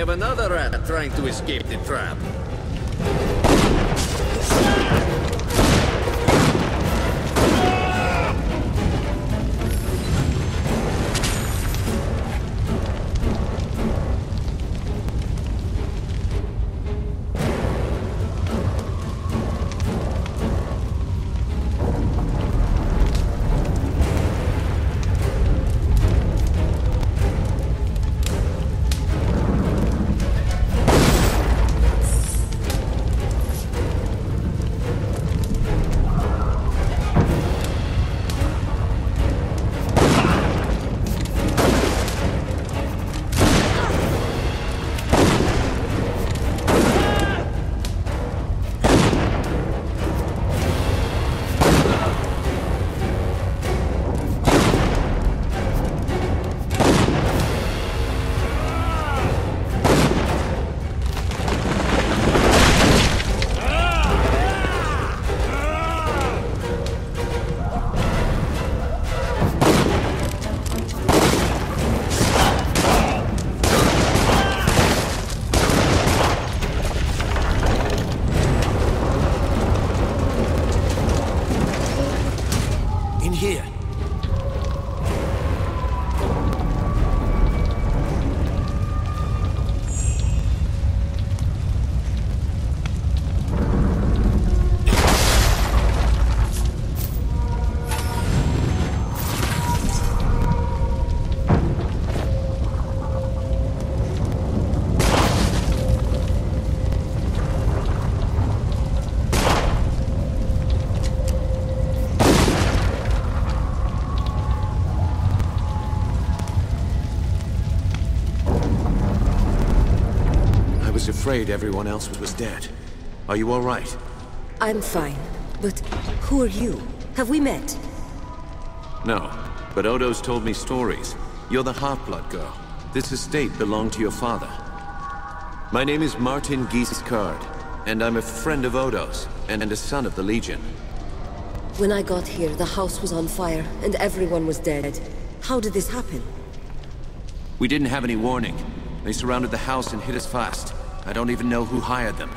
of another rat trying to escape the trap. Here. Afraid everyone else was dead. Are you all right? I'm fine. But who are you? Have we met? No, but Odo's told me stories. You're the half-blood girl. This estate belonged to your father. My name is Martin Giscard, and I'm a friend of Odo's, and a son of the Legion. When I got here, the house was on fire, and everyone was dead. How did this happen? We didn't have any warning. They surrounded the house and hit us fast. I don't even know who hired them.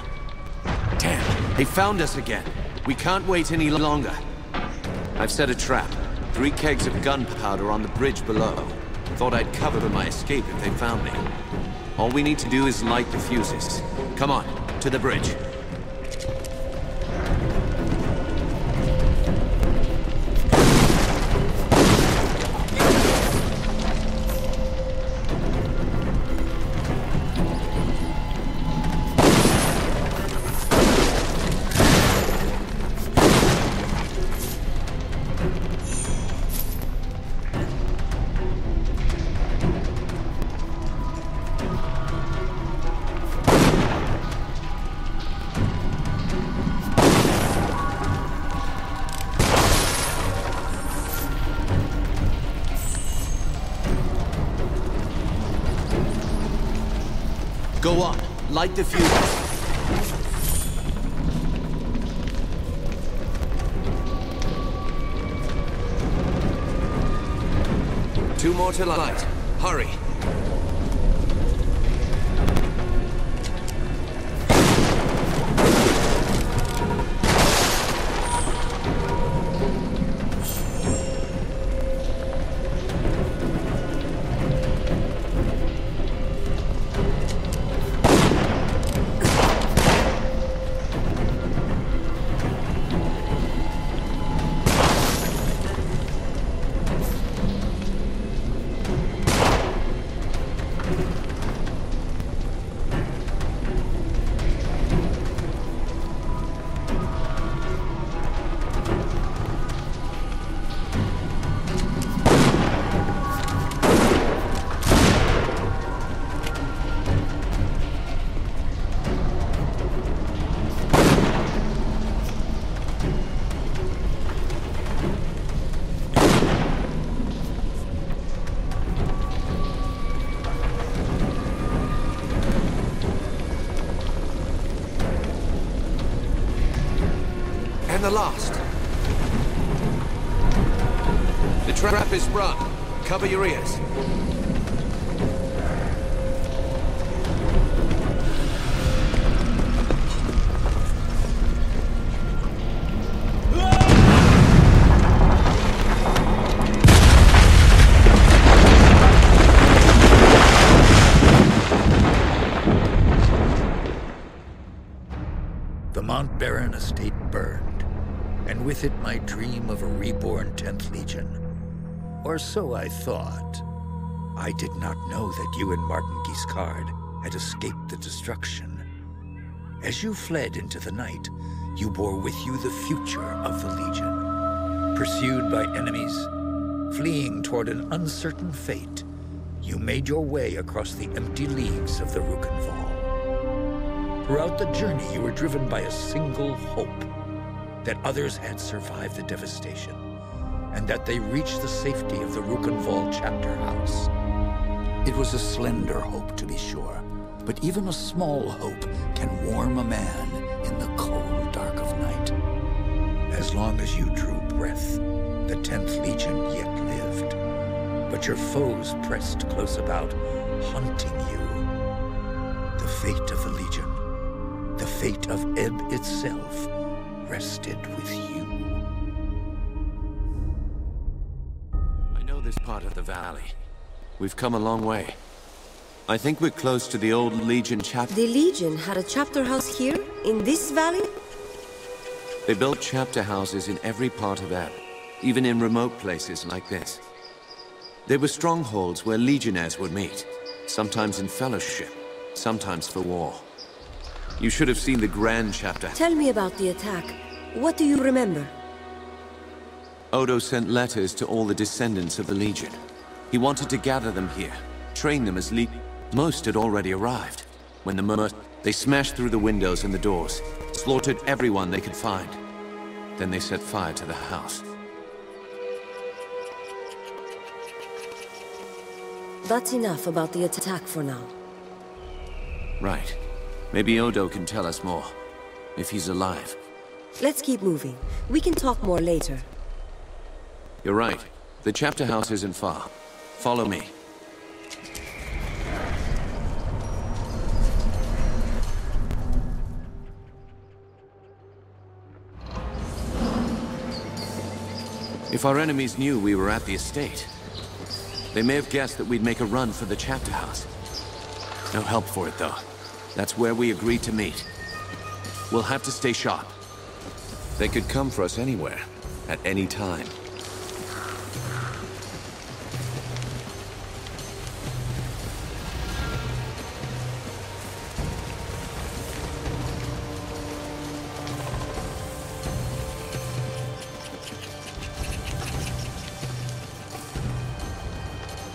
Damn, they found us again. We can't wait any longer. I've set a trap. 3 kegs of gunpowder on the bridge below. Thought I'd cover my escape if they found me. All we need to do is light the fuses. Come on, to the bridge. Go on, light the fuse. 2 more to light. Hurry. The last. The trap is sprung. Cover your ears. my dream of a reborn 10th Legion. Or so I thought. I did not know that you and Martin Guiscard had escaped the destruction. As you fled into the night, you bore with you the future of the Legion. Pursued by enemies, fleeing toward an uncertain fate, you made your way across the empty leagues of the Rukenval. Throughout the journey, you were driven by a single hope: that others had survived the devastation, and that they reached the safety of the Rukenval chapter house. It was a slender hope, to be sure, but even a small hope can warm a man in the cold dark of night. As long as you drew breath, the 10th Legion yet lived, but your foes pressed close about, hunting you. The fate of the Legion, the fate of Ehb itself, rested with you. I know this part of the valley. We've come a long way. I think we're close to the old Legion chapter. The Legion had a chapter house here, in this valley? They built chapter houses in every part of Ehb, even in remote places like this. They were strongholds where legionnaires would meet, sometimes in fellowship, sometimes for war. You should have seen the grand chapter. Tell me about the attack. What do you remember? Odo sent letters to all the descendants of the Legion. He wanted to gather them here, train them as Most had already arrived. When they smashed through the windows and the doors, slaughtered everyone they could find. Then they set fire to the house. That's enough about the attack for now. Right. Maybe Odo can tell us more, if he's alive. Let's keep moving. We can talk more later. You're right. The chapter house isn't far. Follow me. If our enemies knew we were at the estate, they may have guessed that we'd make a run for the chapter house. No help for it, though. That's where we agreed to meet. We'll have to stay sharp. They could come for us anywhere, at any time.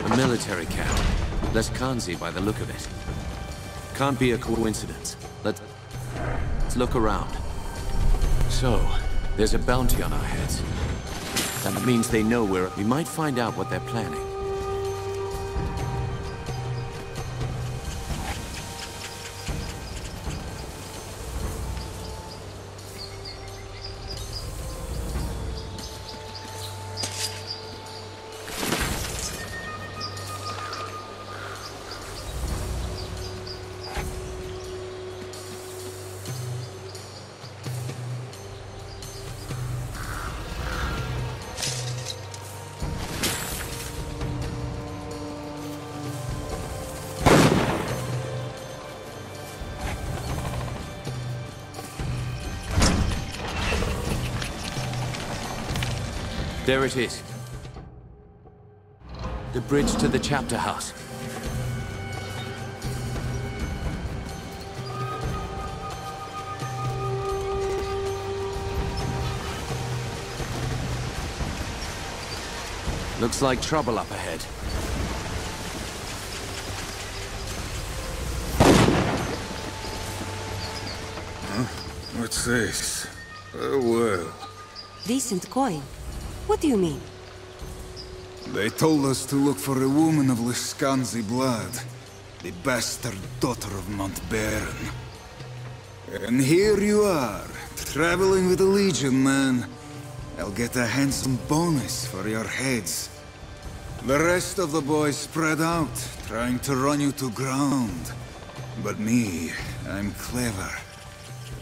A military camp. Less Kanzi by the look of it. Can't be a coincidence. Let's look around. So, there's a bounty on our heads. That means they know we might find out what they're planning. There it is. The bridge to the chapter house. Looks like trouble up ahead. Huh? What's this? Oh, well. Decent coin. What do you mean? They told us to look for a woman of Liscanzi blood. The bastard daughter of Mount Baron. And here you are, traveling with the Legion, man. I'll get a handsome bonus for your heads. The rest of the boys spread out, trying to run you to ground. But me, I'm clever.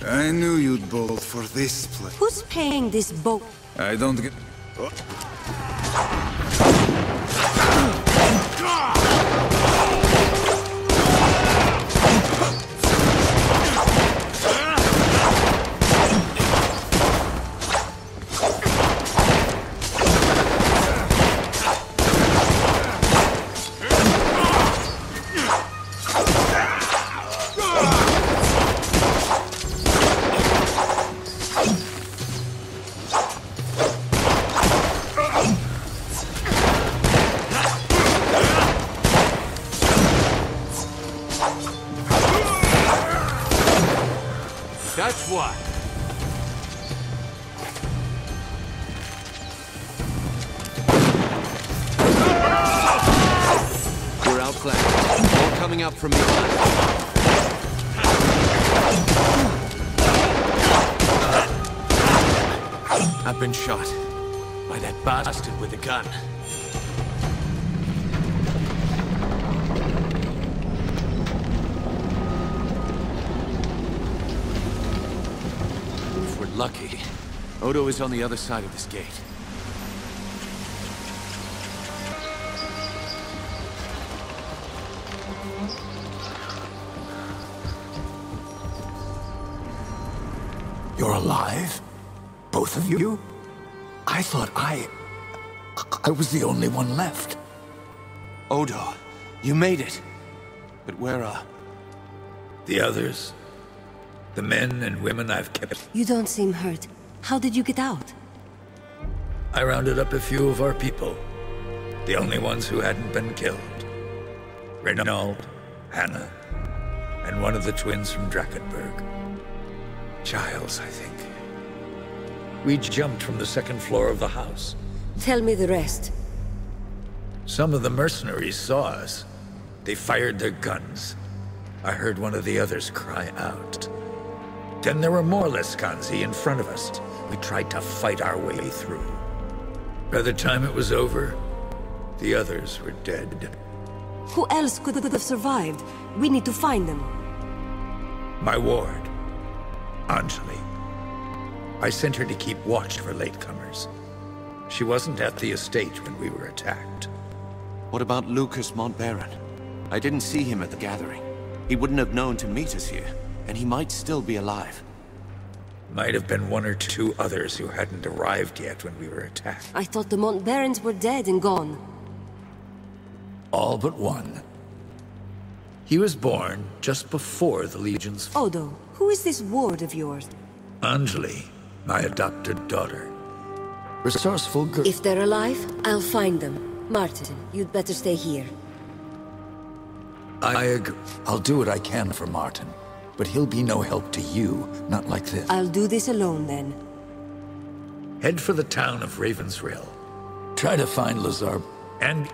I knew you'd bolt for this place. Who's paying this boat? I don't get... what? We're outflanked. More coming up from behind. I've been shot by that bastard with a gun. If we're lucky, Odo is on the other side of this gate. You're alive? Both of you? I thought I was the only one left. Odo, you made it. But where are... The others? The men and women I've kept? You don't seem hurt. How did you get out? I rounded up a few of our people. The only ones who hadn't been killed. Reynald, Hannah, and one of the twins from Drakenberg. Giles, I think. We jumped from the second floor of the house. Tell me the rest. Some of the mercenaries saw us. They fired their guns. I heard one of the others cry out. Then there were more Lescanzi in front of us. We tried to fight our way through. By the time it was over, the others were dead. Who else could have survived? We need to find them. My ward, Anjali. I sent her to keep watch for latecomers. She wasn't at the estate when we were attacked. What about Lucas Montbaron? I didn't see him at the gathering. He wouldn't have known to meet us here, and he might still be alive. Might have been one or two others who hadn't arrived yet when we were attacked. I thought the Montbarons were dead and gone. All but one. He was born just before the Legion's... Odo, who is this ward of yours? Anjali, my adopted daughter. Resourceful girl. If they're alive, I'll find them. Martin, you'd better stay here. I agree. I'll do what I can for Martin, but he'll be no help to you, not like this. I'll do this alone then. Head for the town of Ravensrill. Try to find Lazar and...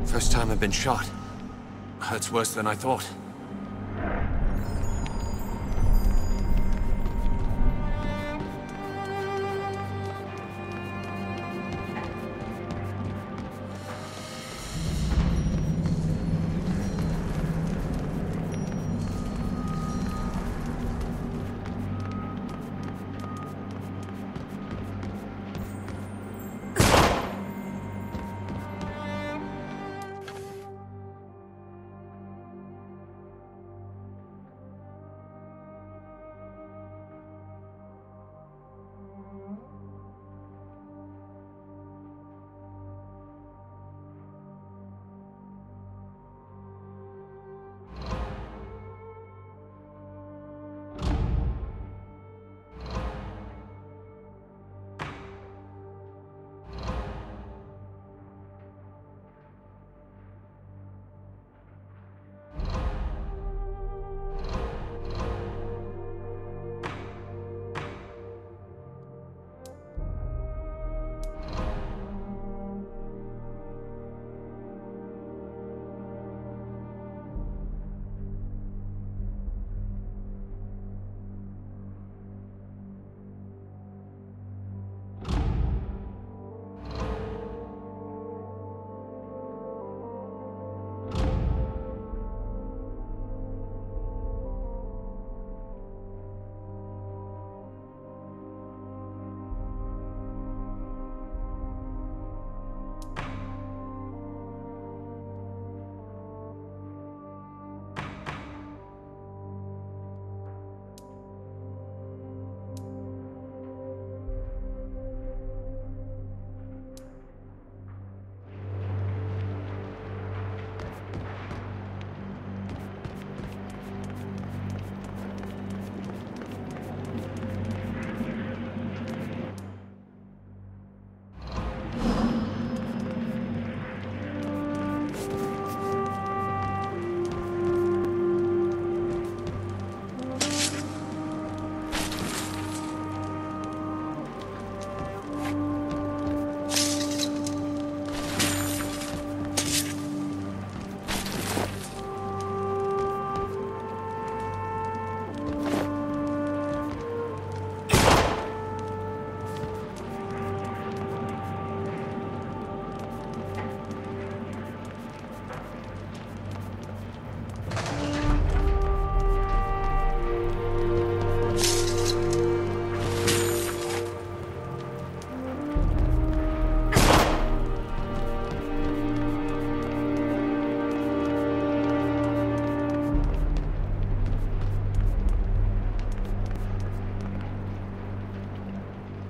First time I've been shot. Hurts worse than I thought.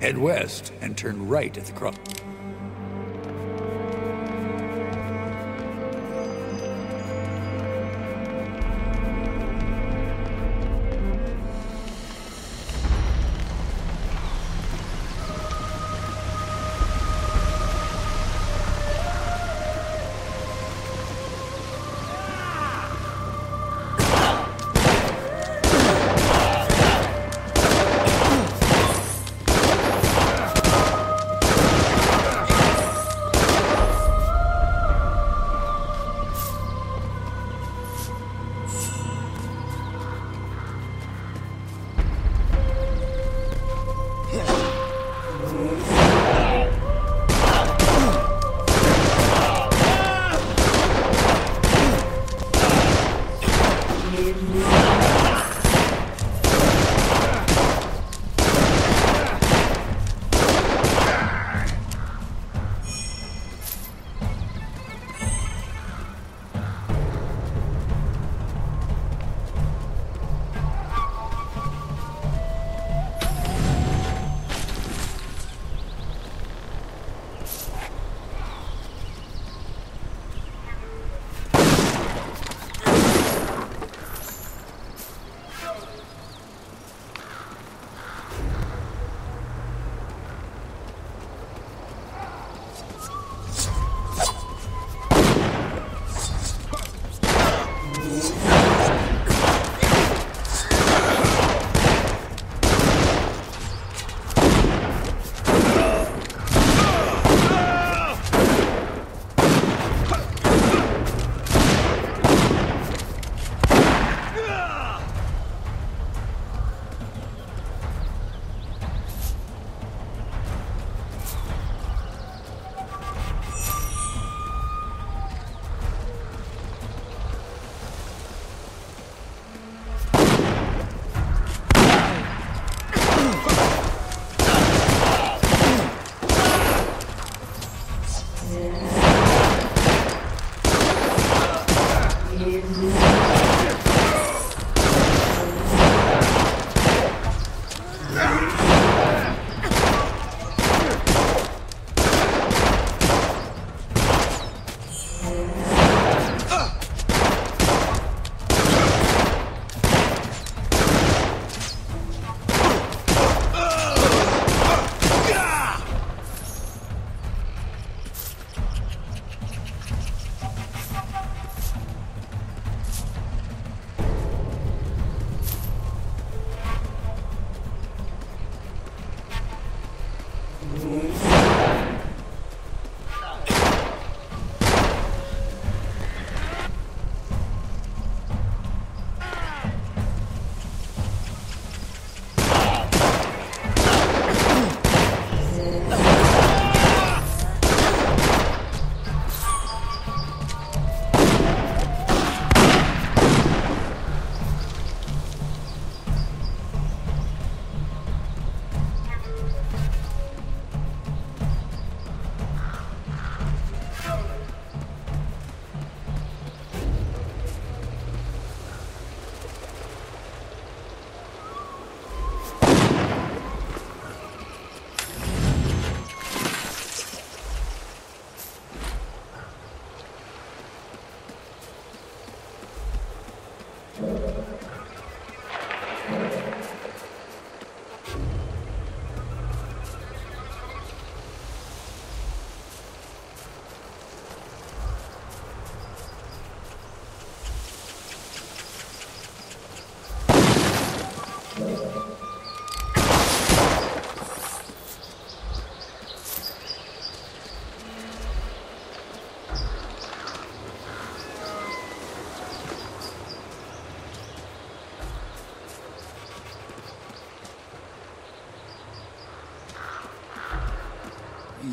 Head west and turn right at the cross.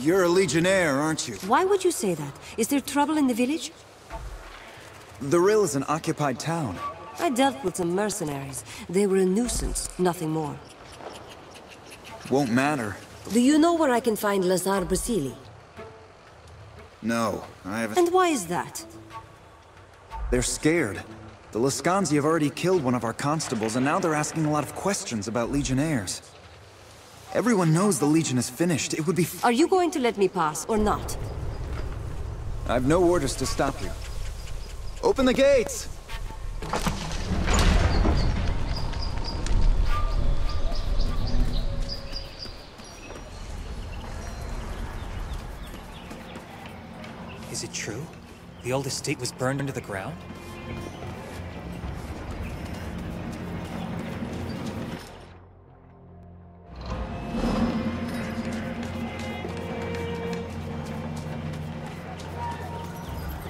You're a legionnaire, aren't you? Why would you say that? Is there trouble in the village? The Rill is an occupied town. I dealt with some mercenaries. They were a nuisance, nothing more. Won't matter. Do you know where I can find Lazar Basili? No, I haven't. And why is that? They're scared. The Lascanzi have already killed one of our constables, and now they're asking a lot of questions about legionnaires. Everyone knows the Legion is finished. It would be... Are you going to let me pass, or not? I've no orders to stop you. Open the gates! Is it true? The old estate was burned under the ground?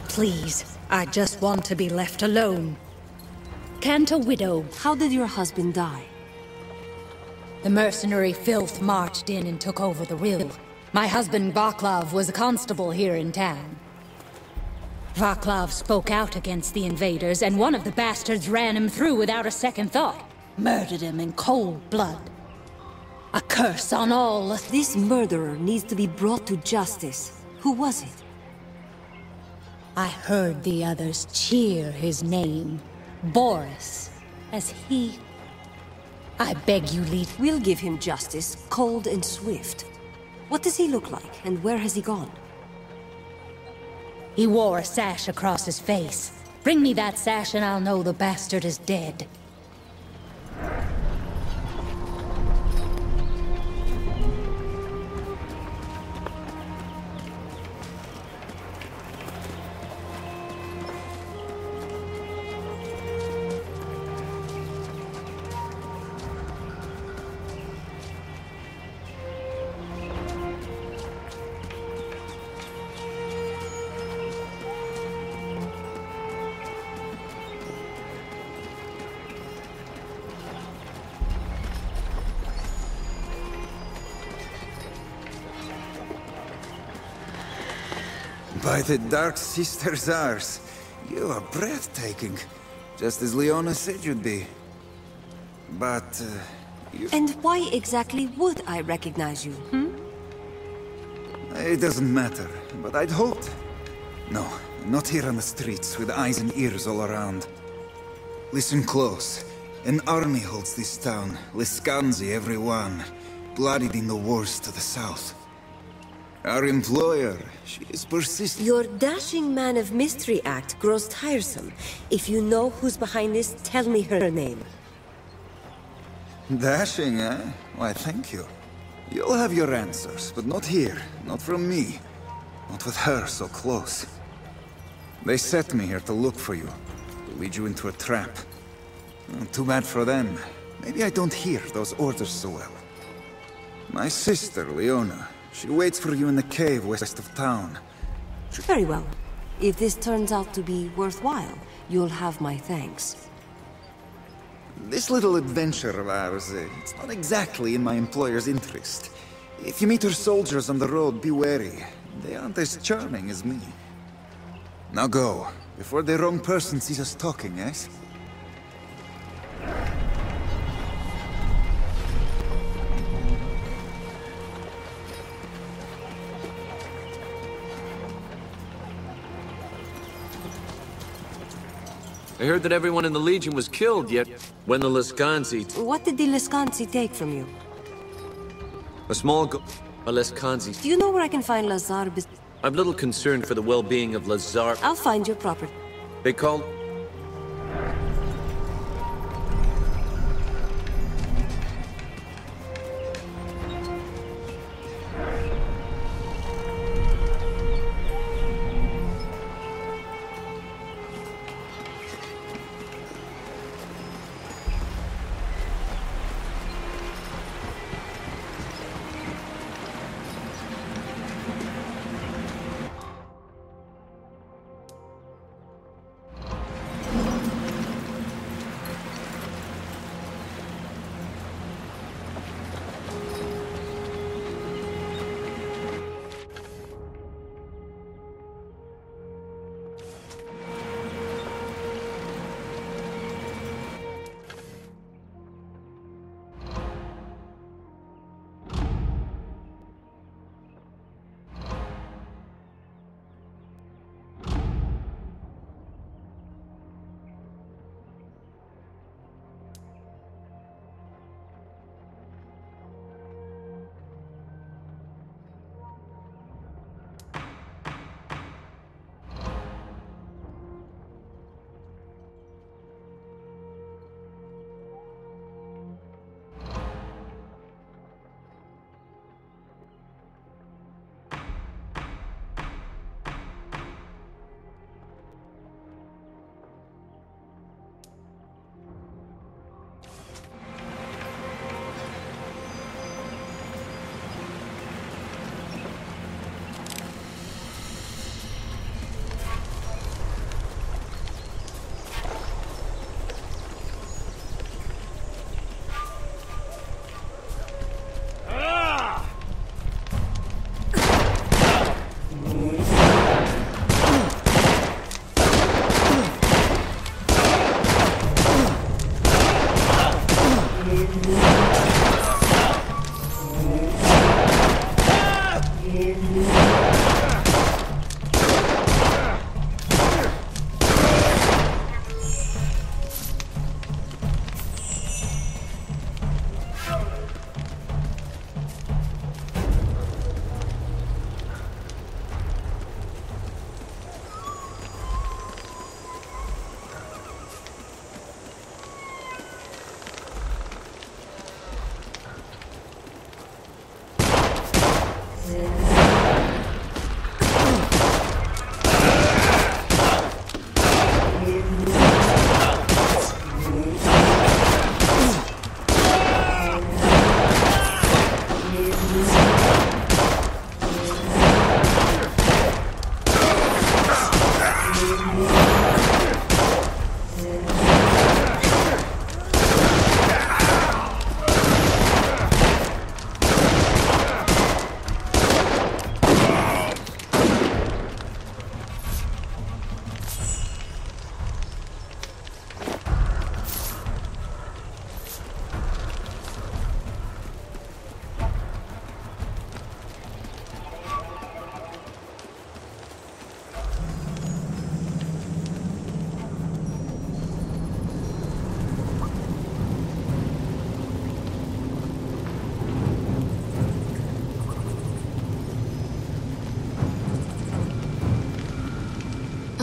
Please, I just want to be left alone. Can't a widow... How did your husband die? The mercenary filth marched in and took over the will. My husband Vaclav was a constable here in town. Vaclav spoke out against the invaders, and one of the bastards ran him through without a second thought. Murdered him in cold blood. A curse on all... This murderer needs to be brought to justice. Who was it? I heard the others cheer his name. Boris. As he... I beg you, leave... We'll give him justice, cold and swift. What does he look like, and where has he gone? He wore a sash across his face. Bring me that sash and I'll know the bastard is dead. By the Dark Sister's Ars, you are breathtaking. Just as Leona said you'd be. But, you... And why exactly would I recognize you, It doesn't matter, but I'd hoped. No, not here on the streets, with eyes and ears all around. Listen close. An army holds this town, Lescanzi every one, bloodied in the wars to the south. Our employer, she is persistent. Your dashing man of mystery act grows tiresome. If you know who's behind this, tell me her name. Dashing, eh? Why, thank you. You'll have your answers, but not here, not from me. Not with her so close. They set me here to look for you, to lead you into a trap. Too bad for them. Maybe I don't hear those orders so well. My sister, Leona, she waits for you in the cave west of town. Very well. If this turns out to be worthwhile, you'll have my thanks. This little adventure of ours, it's not exactly in my employer's interest. If you meet her soldiers on the road, be wary. They aren't as charming as me. Now go, before the wrong person sees us talking, yes? I heard that everyone in the Legion was killed, yet when the Lescanzi... What did the Lescanzi take from you? A Lescanzi... Do you know where I can find Lazar? I'm little concerned for the well-being of Lazar... I'll find your property. They called...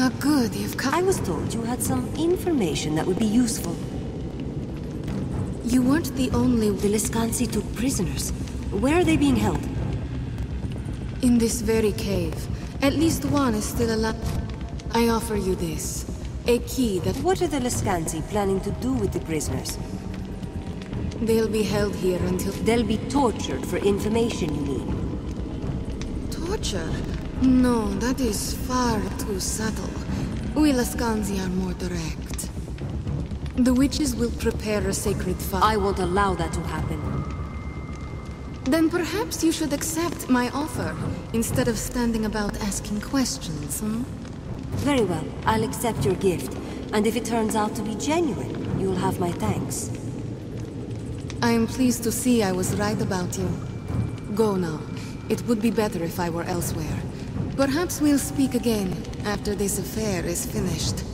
Good, you've come. I was told you had some information that would be useful. You weren't the only... The Liscanzi took prisoners. Where are they being held? In this very cave. At least one is still alive. I offer you this. A key that... What are the Liscanzi planning to do with the prisoners? They'll be held here until... They'll be tortured for information, you mean? Torture? No, that is far too subtle. We Lascanzi are more direct. The witches will prepare a sacred fire. I won't allow that to happen. Then perhaps you should accept my offer, instead of standing about asking questions, hmm? Very well, I'll accept your gift. And if it turns out to be genuine, you'll have my thanks. I am pleased to see I was right about you. Go now. It would be better if I were elsewhere. Perhaps we'll speak again, after this affair is finished.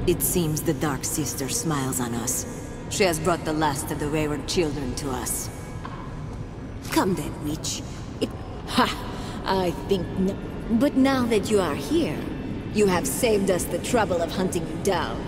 It seems the Dark Sister smiles on us. She has brought the last of the wayward children to us. Come then, witch. Ha! I think But now that you are here, you have saved us the trouble of hunting you down.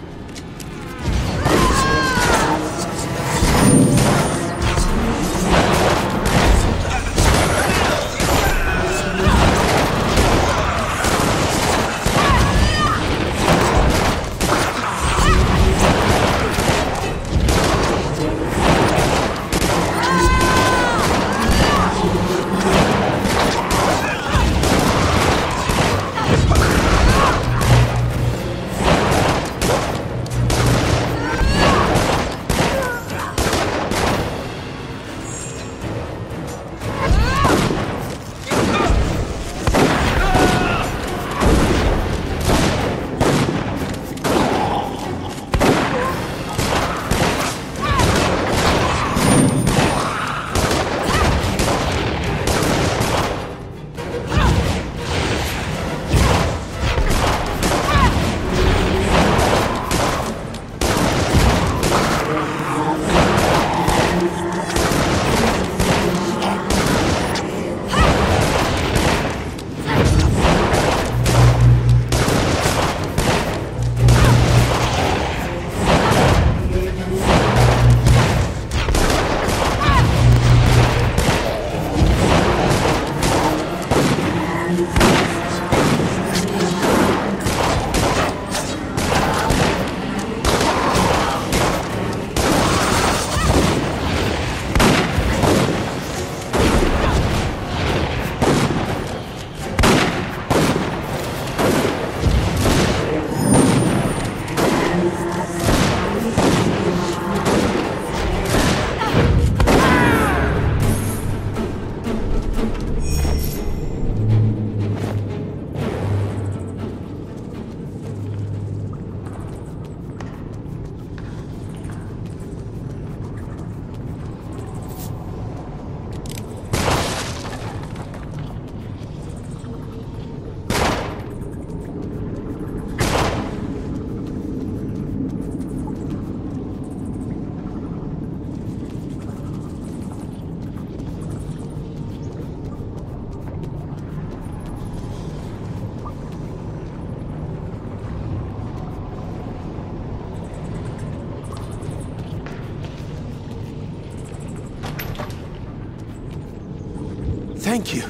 Thank you.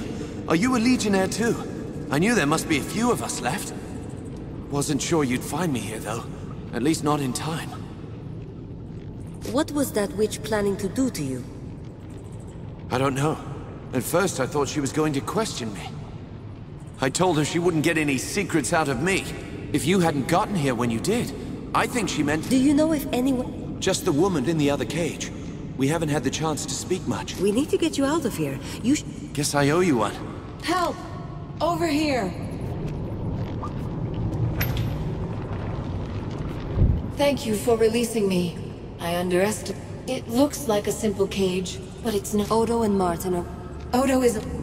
Are you a legionnaire too? I knew there must be a few of us left. Wasn't sure you'd find me here though. At least not in time. What was that witch planning to do to you? I don't know. At first I thought she was going to question me. I told her she wouldn't get any secrets out of me. If you hadn't gotten here when you did, I think she meant... Do you know if anyone... Just the woman in the other cage. We haven't had the chance to speak much. We need to get you out of here. Guess I owe you one. Help! Over here! Thank you for releasing me. I underestimated. It looks like a simple cage, but it's not. Odo and Martin are... Odo is a...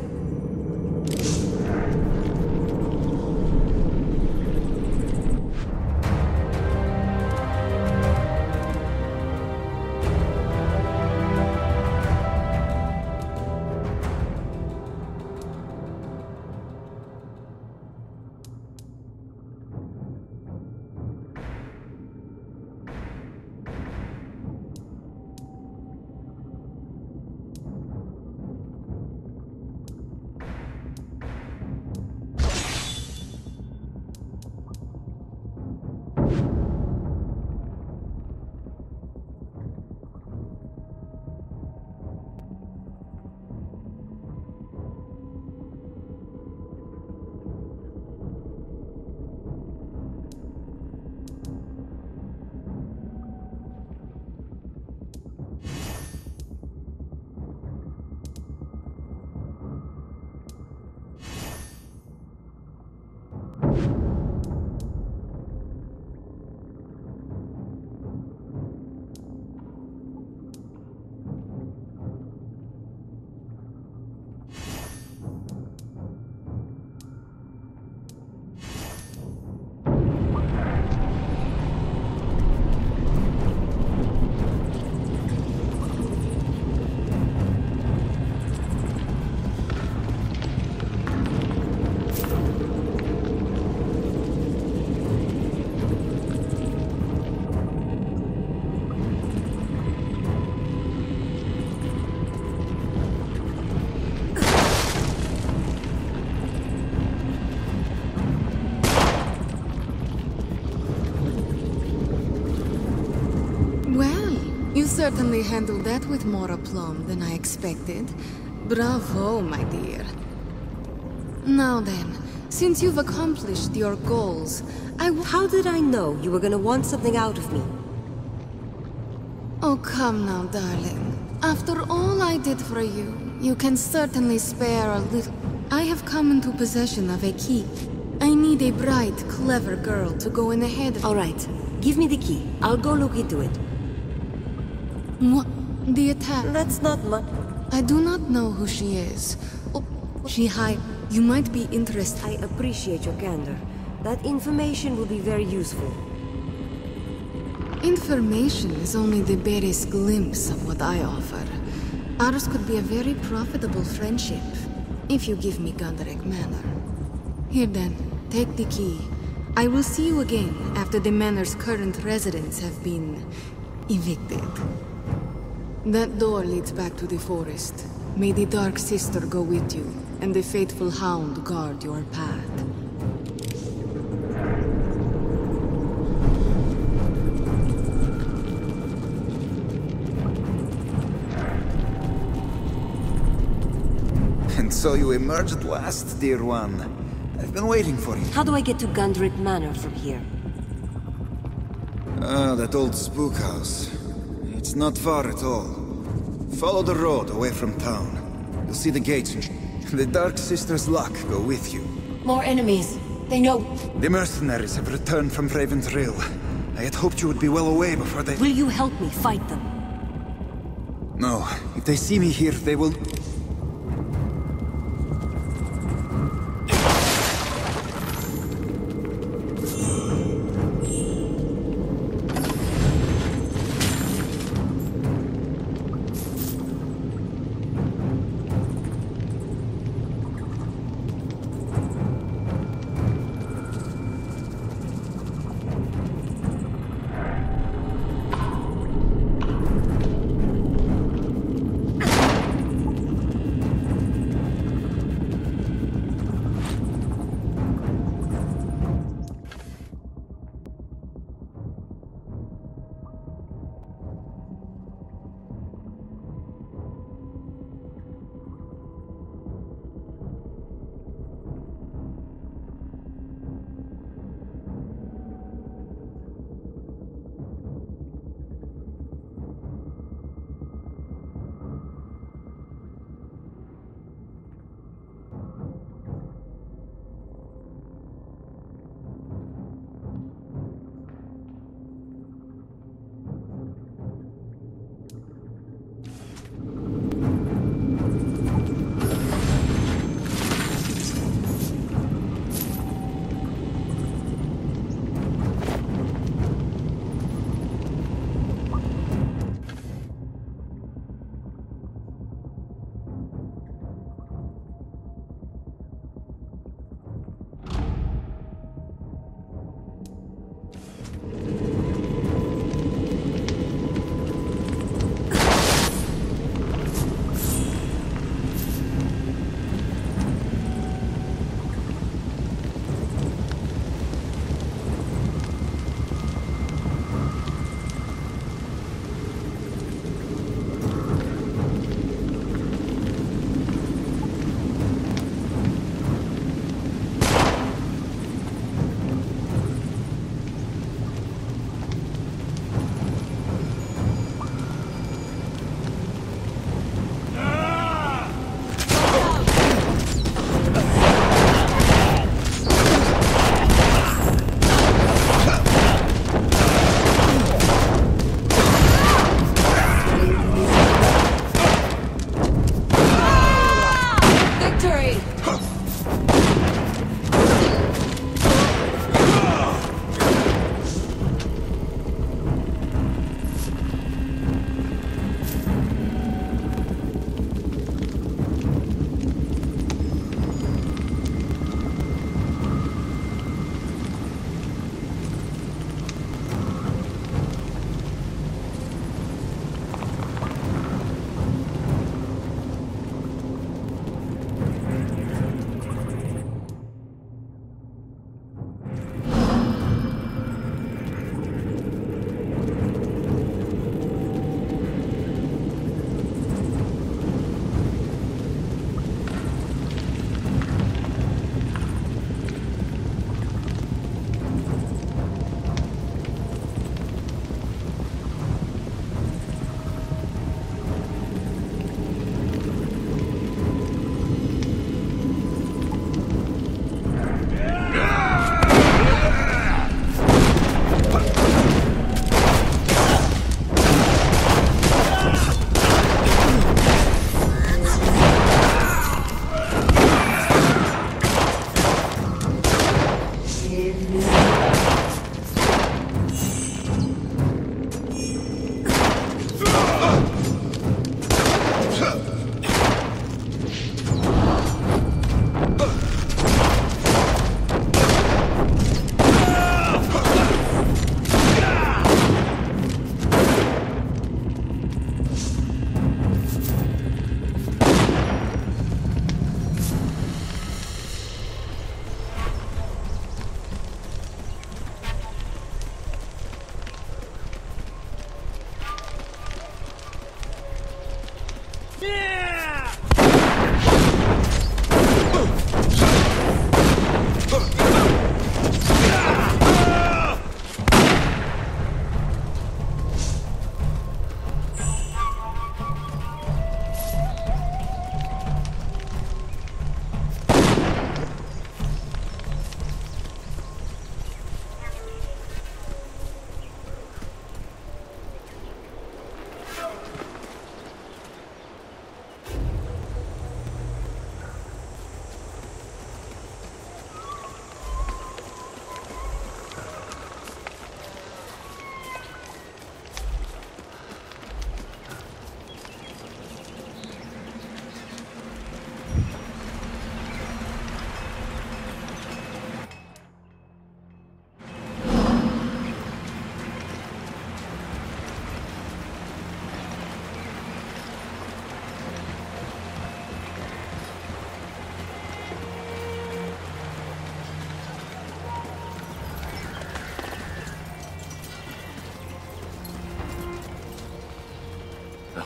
certainly handled that with more aplomb than I expected. Bravo, my dear. Now then, since you've accomplished your goals, How did I know you were gonna want something out of me? Oh, come now, darling. After all I did for you, you can certainly spare a little... I have come into possession of a key. I need a bright, clever girl to go in ahead of... All right, give me the key. I'll go look into it. What? The attack? That's not much. I do not know who she is. Oh, You might be interested. I appreciate your candor. That information will be very useful. Information is only the barest glimpse of what I offer. Ours could be a very profitable friendship, if you give me Gondorek Manor. Here then, take the key. I will see you again after the manor's current residents have been... evicted. That door leads back to the forest. May the Dark Sister go with you, and the faithful hound guard your path. And so you emerged at last, dear one. I've been waiting for you. How do I get to Gondorek Manor from here? Ah, that old spook house. It's not far at all. Follow the road away from town. You'll see the gates. The Dark Sister's luck go with you. More enemies. They know... The mercenaries have returned from Raven's Rill. I had hoped you would be well away before they... Will you help me fight them? No. If they see me here, they will...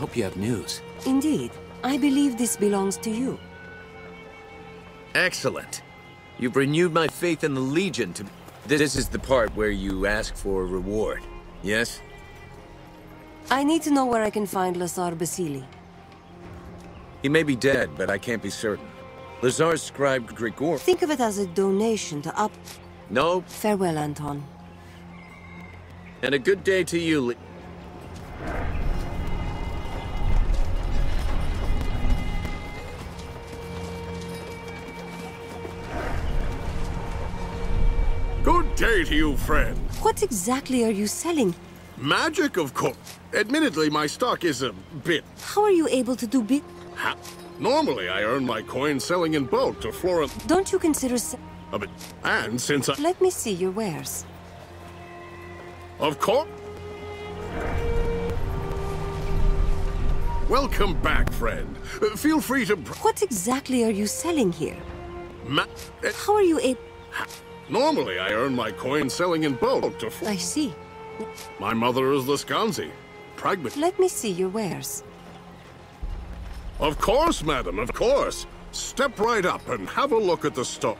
hope you have news. Indeed. I believe this belongs to you. Excellent. You've renewed my faith in the Legion to... This is the part where you ask for a reward, yes? I need to know where I can find Lazar Basili. He may be dead, but I can't be certain. Lazar's scribe Grigor... Think of it as a donation to up... No. Farewell, Anton. And a good day to you, Good day to you, friend. What exactly are you selling? Magic, of course. Admittedly, my stock is a bit... How are you able to do big... Normally, I earn my coins selling in bulk to Florent... Don't you consider... A bit. And since I... Let me see your wares. Of course... Welcome back, friend. Feel free to... What exactly are you selling here? How are you able... Normally, I earn my coins selling in bulk to... I see. My mother is Lascanzi. Let me see your wares. Of course, madam, of course. Step right up and have a look at the stock.